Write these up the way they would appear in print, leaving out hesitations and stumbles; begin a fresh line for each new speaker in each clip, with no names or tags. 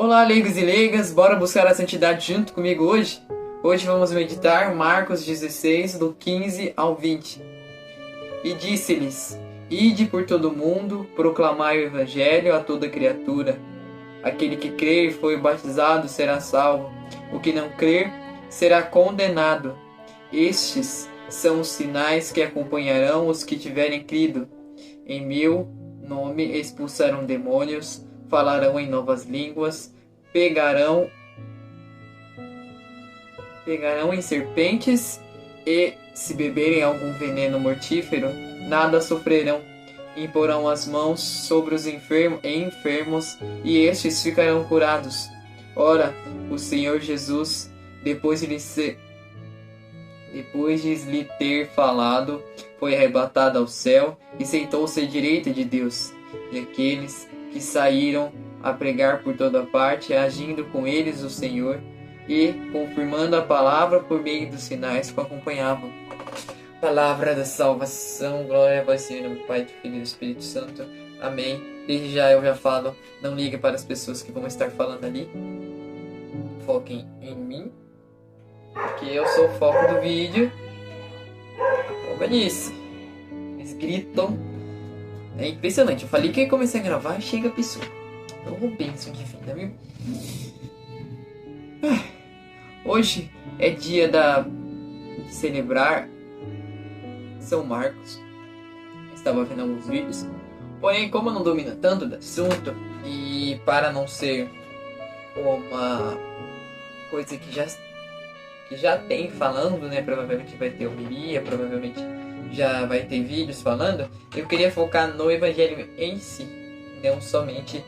Olá, leigos e leigas, bora buscar a santidade junto comigo hoje? Hoje vamos meditar Marcos 16, do 15 ao 20. E disse-lhes: Ide por todo o mundo, proclamai o evangelho a toda criatura. Aquele que crer e for batizado será salvo, o que não crer será condenado. Estes são os sinais que acompanharão os que tiverem crido. Em meu nome expulsarão demônios, falarão em novas línguas, pegarão em serpentes e, se beberem algum veneno mortífero, nada sofrerão. Imporão as mãos sobre os enfermos e estes ficarão curados. Ora, o Senhor Jesus, depois de lhe ter falado, foi arrebatado ao céu e sentou-se à direita de Deus. E aqueles que saíram a pregar por toda parte, agindo com eles o Senhor e confirmando a palavra por meio dos sinais que o acompanhavam. Palavra da salvação, glória a vós, Senhor, no Pai, do Filho e do Espírito Santo. Amém. Desde já eu já falo, não ligue para as pessoas que vão estar falando ali. Foquem em mim, porque eu sou o foco do vídeo. Foca nisso. Eles gritam. É impressionante. Eu falei que eu ia começar a gravar e chega a pessoa. Então vou bênção divina, viu? Hoje é dia de celebrar São Marcos. Estava vendo alguns vídeos. Porém, como eu não domino tanto do assunto, e para não ser uma coisa que já tem falando, né? Provavelmente vai ter homilia, provavelmente já vai ter vídeos falando. Eu queria focar no Evangelho em si, não somente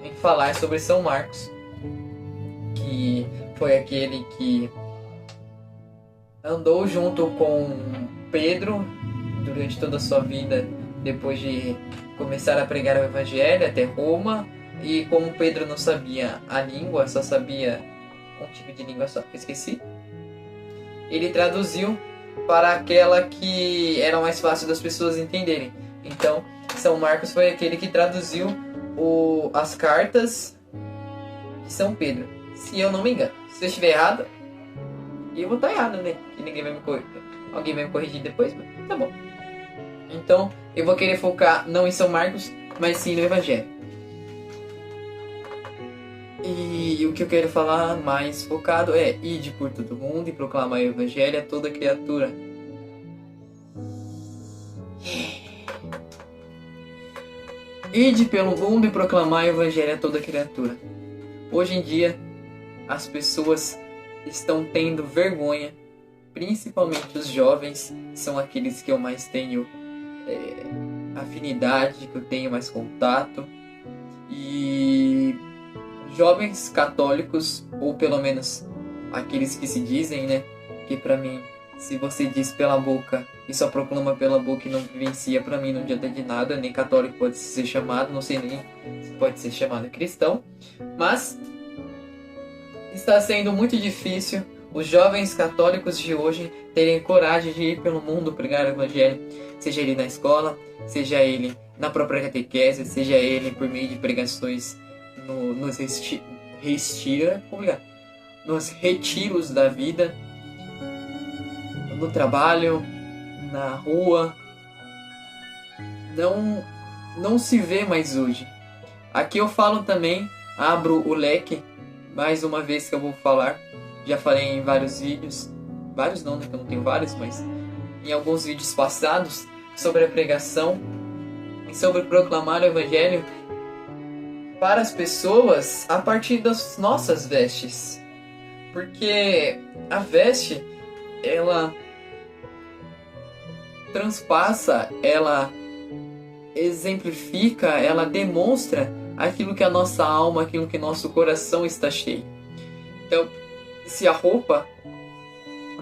em falar sobre São Marcos, que foi aquele que andou junto com Pedro durante toda a sua vida, depois de começar a pregar o Evangelho até Roma. E como Pedro não sabia a língua, só sabia um tipo de língua só, que eu esqueci, ele traduziu para aquela que era mais fácil das pessoas entenderem. Então, São Marcos foi aquele que traduziu as cartas de São Pedro, se eu não me engano. Se eu estiver errado, e eu vou estar errado, né? Que ninguém vai me corrigir. Alguém vai me corrigir depois, mas tá bom. Então, eu vou querer focar não em São Marcos, mas sim no Evangelho. E o que eu quero falar mais focado é: ide por todo mundo e proclamar o Evangelho a toda criatura. Ide pelo mundo e proclamar o Evangelho a toda criatura. Hoje em dia, as pessoas estão tendo vergonha, principalmente os jovens, são aqueles que eu mais tenho afinidade, que eu tenho mais contato. E jovens católicos, ou pelo menos aqueles que se dizem, né? Que pra mim, se você diz pela boca e só proclama pela boca e não vivencia, pra mim não adianta de nada. Nem católico pode ser chamado, não sei nem se pode ser chamado cristão. Mas está sendo muito difícil os jovens católicos de hoje terem coragem de ir pelo mundo pregar o Evangelho, seja ele na escola, seja ele na própria catequese, seja ele por meio de pregações nos retiros da vida, no trabalho, na rua. Não se vê mais hoje. Aqui eu falo também, abro o leque, mais uma vez que eu vou falar. Já falei em vários vídeos, vários não, né, que eu não tenho vários, mas em alguns vídeos passados, sobre a pregação e sobre proclamar o Evangelho para as pessoas a partir das nossas vestes. Porque a veste, ela transpassa, ela exemplifica, ela demonstra aquilo que a nossa alma, aquilo que nosso coração está cheio. Então, se a roupa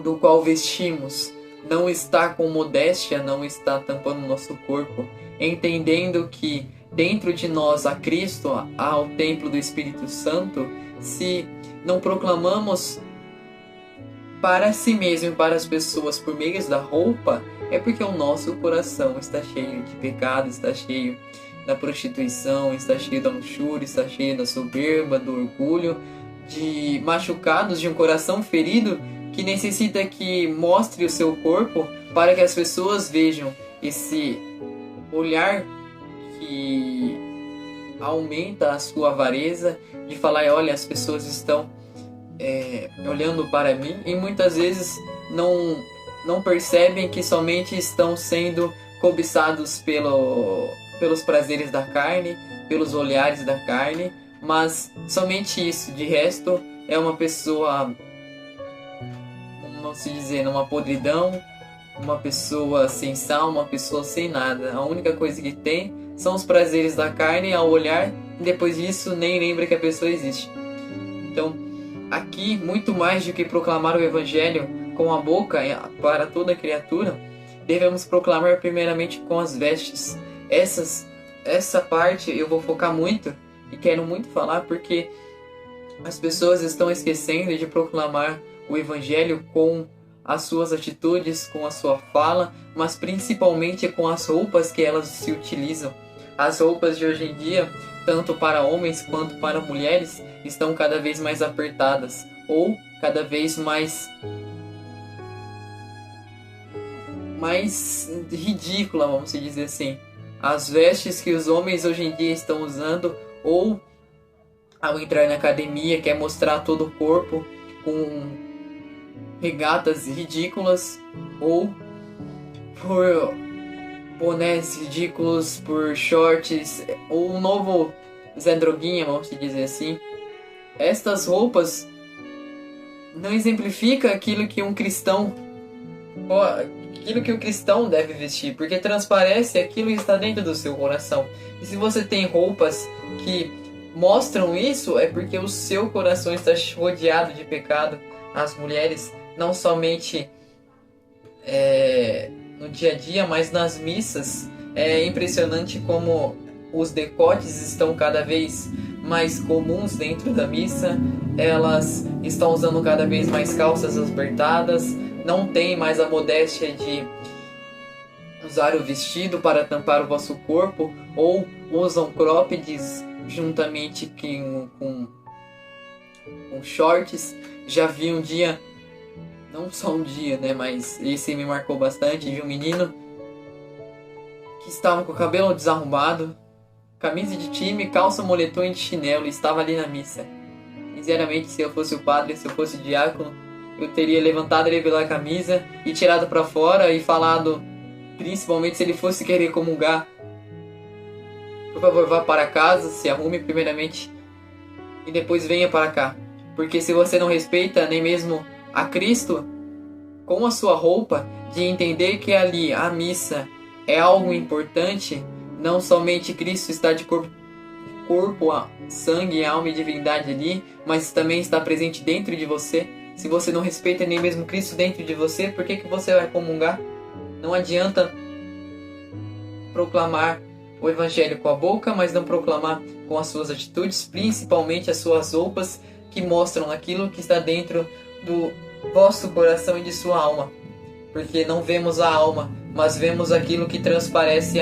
do qual vestimos não está com modéstia, não está tampando nosso corpo, entendendo que dentro de nós há Cristo, há o templo do Espírito Santo, se não proclamamos para si mesmo e para as pessoas por meio da roupa, é porque o nosso coração está cheio de pecado, está cheio da prostituição, está cheio da luxúria, está cheio da soberba, do orgulho, de machucados, de um coração ferido que necessita que mostre o seu corpo para que as pessoas vejam esse olhar que aumenta a sua avareza, de falar, olha, as pessoas estão olhando para mim, e muitas vezes não percebem que somente estão sendo cobiçados pelos prazeres da carne, pelos olhares da carne, mas somente isso. De resto, é uma pessoa, vamos dizer, numa podridão, uma pessoa sem sal, uma pessoa sem nada. A única coisa que tem são os prazeres da carne ao olhar, e depois disso nem lembra que a pessoa existe. Então, aqui, muito mais do que proclamar o Evangelho com a boca para toda criatura, devemos proclamar primeiramente com as vestes. Essa parte eu vou focar muito e quero muito falar, porque as pessoas estão esquecendo de proclamar o Evangelho com as suas atitudes, com a sua fala, mas principalmente com as roupas que elas se utilizam. As roupas de hoje em dia, tanto para homens quanto para mulheres, estão cada vez mais apertadas, ou cada vez mais ridícula, vamos dizer assim. As vestes que os homens hoje em dia estão usando, ou ao entrar na academia quer mostrar todo o corpo com regatas ridículas, ou por bonés ridículos, por shorts, ou um novo Zé Droguinha, vamos dizer assim. Estas roupas não exemplificam aquilo que um cristão deve vestir, porque transparece aquilo que está dentro do seu coração. E se você tem roupas que mostram isso, é porque o seu coração está rodeado de pecado. As mulheres, não somente no dia a dia, mas nas missas, é impressionante como os decotes estão cada vez mais comuns dentro da missa. Elas estão usando cada vez mais calças apertadas, não tem mais a modéstia de usar o vestido para tampar o vosso corpo, ou usam croppeds juntamente com shorts. Já vi um dia, não só um dia, né, mas esse me marcou bastante, de um menino que estava com o cabelo desarrumado, camisa de time, calça, moletom e chinelo, e estava ali na missa. Sinceramente, se eu fosse o padre, se eu fosse o diácono, eu teria levantado ele pela camisa e tirado para fora e falado, principalmente se ele fosse querer comungar, por favor, vá para casa, se arrume primeiramente e depois venha para cá. Porque se você não respeita nem mesmo a Cristo com a sua roupa, de entender que ali a missa é algo importante, não somente Cristo está de corpo, sangue, alma e divindade ali, mas também está presente dentro de você. Se você não respeita nem mesmo Cristo dentro de você, por que você vai comungar? Não adianta proclamar o Evangelho com a boca, mas não proclamar com as suas atitudes, principalmente as suas roupas, que mostram aquilo que está dentro do vosso coração e de sua alma. Porque não vemos a alma, mas vemos aquilo que transparece,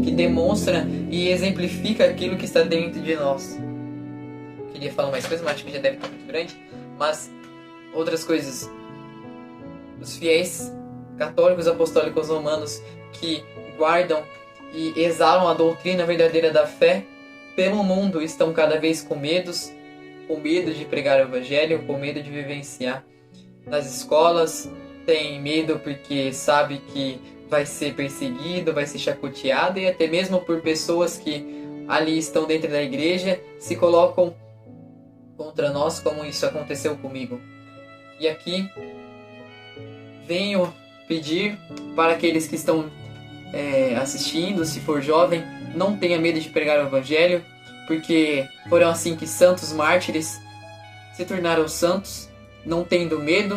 que demonstra e exemplifica aquilo que está dentro de nós. Queria falar mais coisas, mas acho que já deve estar muito grande. Mas outras coisas. Os fiéis católicos apostólicos romanos que guardam e exalam a doutrina verdadeira da fé pelo mundo estão cada vez com medo de pregar o Evangelho, com medo de vivenciar nas escolas, tem medo porque sabe que vai ser perseguido, vai ser chacoteado, e até mesmo por pessoas que ali estão dentro da igreja se colocam contra nós, como isso aconteceu comigo. E aqui venho pedir para aqueles que estão assistindo, se for jovem, não tenha medo de pregar o Evangelho, porque foram assim que santos mártires se tornaram santos, não tendo medo.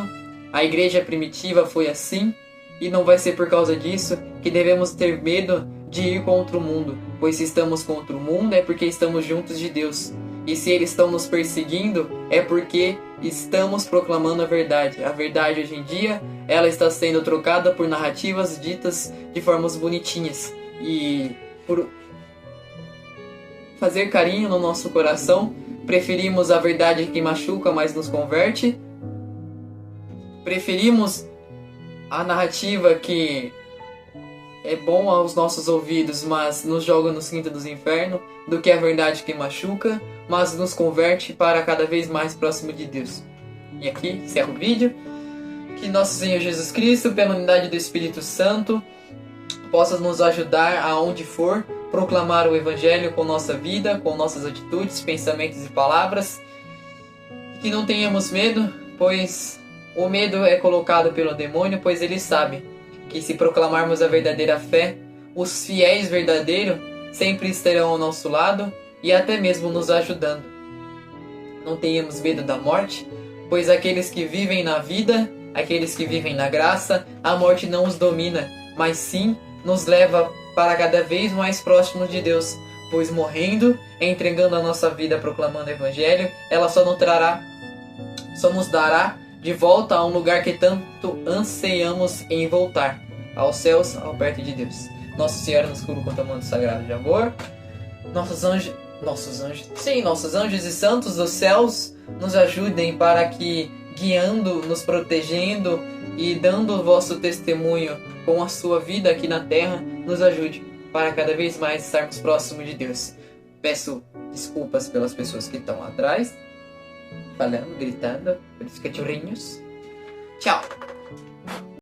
A igreja primitiva foi assim, e não vai ser por causa disso que devemos ter medo de ir contra o mundo, pois se estamos contra o mundo é porque estamos juntos de Deus. E se eles estão nos perseguindo, é porque estamos proclamando a verdade. A verdade hoje em dia, ela está sendo trocada por narrativas ditas de formas bonitinhas. E por fazer carinho no nosso coração, preferimos a verdade que machuca, mas nos converte. Preferimos a narrativa que é bom aos nossos ouvidos, mas nos joga no cinto dos infernos, do que a verdade que machuca, mas nos converte para cada vez mais próximo de Deus. E aqui encerro o vídeo. Que nosso Senhor Jesus Cristo, pela unidade do Espírito Santo, possa nos ajudar aonde for, proclamar o Evangelho com nossa vida, com nossas atitudes, pensamentos e palavras. Que não tenhamos medo, pois o medo é colocado pelo demônio, pois ele sabe que se proclamarmos a verdadeira fé, os fiéis verdadeiros sempre estarão ao nosso lado e até mesmo nos ajudando. Não tenhamos medo da morte, pois aqueles que vivem na vida, aqueles que vivem na graça, a morte não os domina, mas sim nos leva para cada vez mais próximos de Deus, pois morrendo, entregando a nossa vida proclamando o Evangelho, ela só nos dará de volta a um lugar que tanto anseiamos em voltar, aos céus, ao perto de Deus. Nossa Senhora nos cubra com o manto sagrado de amor. Nossos anjos e santos dos céus nos ajudem para que, guiando, nos protegendo e dando o vosso testemunho com a sua vida aqui na terra, nos ajude para cada vez mais estarmos próximos de Deus. Peço desculpas pelas pessoas que estão atrás, falando, gritando, pelos cachorrinhos. Tchau!